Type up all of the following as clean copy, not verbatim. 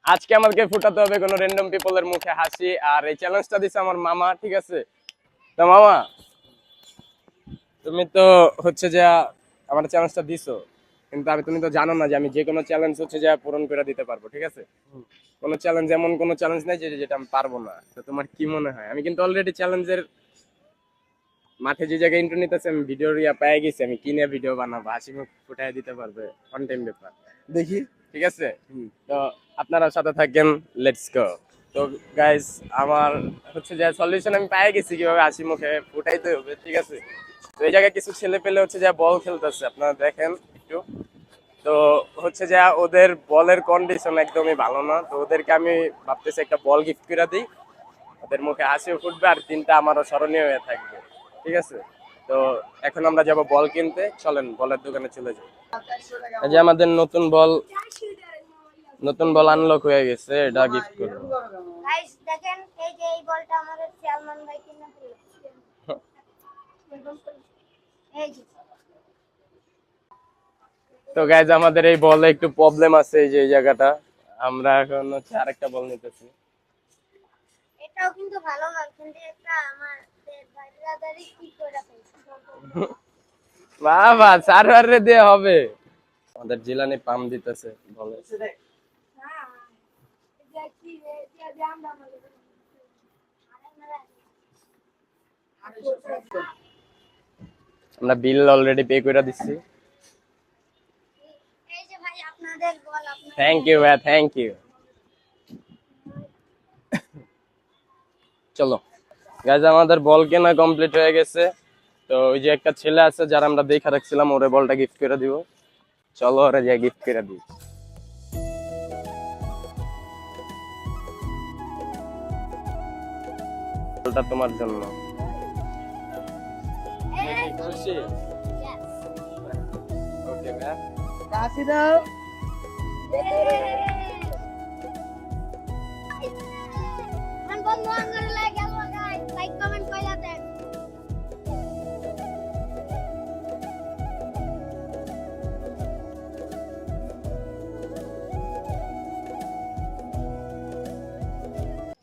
আজকে আমাকে ফুটাতে হবে কোনো র্যান্ডম পিপলের মুখে হাসি, আর এই চ্যালেঞ্জটা দিছে আমার মামা, ঠিক আছে? তো মামা, তুমি তো হচ্ছে যে আমার চ্যালেঞ্জটা দিছো, কিন্তু তুমি তো জানো না যে আমি যে কোনো চ্যালেঞ্জ হচ্ছে যে পূরণ করে দিতে পারবো, ঠিক আছে? কোনো চ্যালেঞ্জ, এমন কোনো চ্যালেঞ্জ নাই যেটা আমি পারবো না। তো তোমার কি মনে হয়? আমি কিন্তু অলরেডি চ্যালেঞ্জের মাঠে যে জায়গায় ইন্টারনেট আছে, আমি ভিডিও ইয়া পেয়ে গেছি, আমি কিনে ভিডিও বানাবো, হাসি মুখ ফুটাই দিতে পারবে, কন্টেন্ট ব্যাপার। দেখি। ঠিক আছে, তো আপনারা সাথে থাকেন, লেটস গো। তো গাইস, আমার হচ্ছে যে সলিউশন আমি পেয়ে গেছি কিভাবে হাসি মুখে ফুটাইতে হবে, ঠিক আছে? তো এই জায়গায় কিছু ছেলে পেলে হচ্ছে যে বল খেলতেছে, আপনারা দেখেন একটু। তো হচ্ছে যে ওদের বলের কন্ডিশন একদমই ভালো না, তো ওদেরকে আমি ভাবতেছি একটা বল গিফট করে দিই, ওদের মুখে হাসিও ফুটবে আর দিনটা আমারও স্মরণীয় হয়ে থাকবে, ঠিক আছে? তো এখন আমরা যাব বল কিনতে, চলেন বলের দোকানে চলে যাই। এই যে আমাদের নতুন বল আনলক হয়ে গেছে, এটা গিফট করবো। গাইস দেখেন, এই যে এই বলটা আমাদের সালমান ভাই কিনে দিয়েছে। এই যে তো গাইজ, আমাদের এই বলে একটু প্রবলেম আছে, এই যে এই জায়গাটা, আমরা এখন হচ্ছে আরেকটা বল নিতেছি। এটাও কিন্তু ভালো হয়, কিন্তু একটা আমার ব্রাদারই কি করে ফেলছে। বাবা, সার্ভারে দিয়ে হবে। আমাদের জিলানি পাম দিতেছে বলে। হ্যাঁ, এটা কি রে, এটা দিয়ে আমরা মনে করি। আমরা বিল অলরেডি পে করে দিচ্ছি। এই যে ভাই আপনাদের বল, আপনাদের থ্যাংক ইউ ভাই, থ্যাংক ইউ। চলো গাইজ, আমাদের বল কেনা কমপ্লিট হয়ে গেছে। তো ওই যে একটা ছেলে আছে যারা আমরা দেখা রাখছিলাম, ওরে বলটা গিফট করে দিব। চলো ওরে যা গিফট করে দিই। বলটা তোমার জন্য। এই খুশি? yes ওকে ভাই। কাশি দাও। মান বন্ধু আঙ্গারে লাগে গেল গাইস, লাইক কমেন্ট কইরা দেন।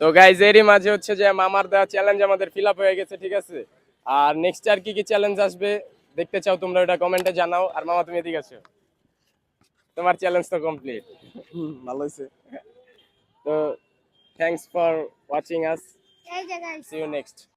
তো গাইজ, এরই মাঝে হচ্ছে যে মামার দেওয়া চ্যালেঞ্জ আমাদের ফিল আপ হয়ে গেছে, ঠিক আছে? আর নেক্সট আর কি কি চ্যালেঞ্জ আসবে দেখতে চাও তোমরা, ওটা কমেন্টে জানাও। আর মামা, তুমি এদিকে আসো, তোমার চ্যালেঞ্জ তো কমপ্লিট। ভালো হয়েছে। তো থ্যাঙ্কস ফর ওয়াচিং আস, এই যে গাইস সি ইউ নেক্সট।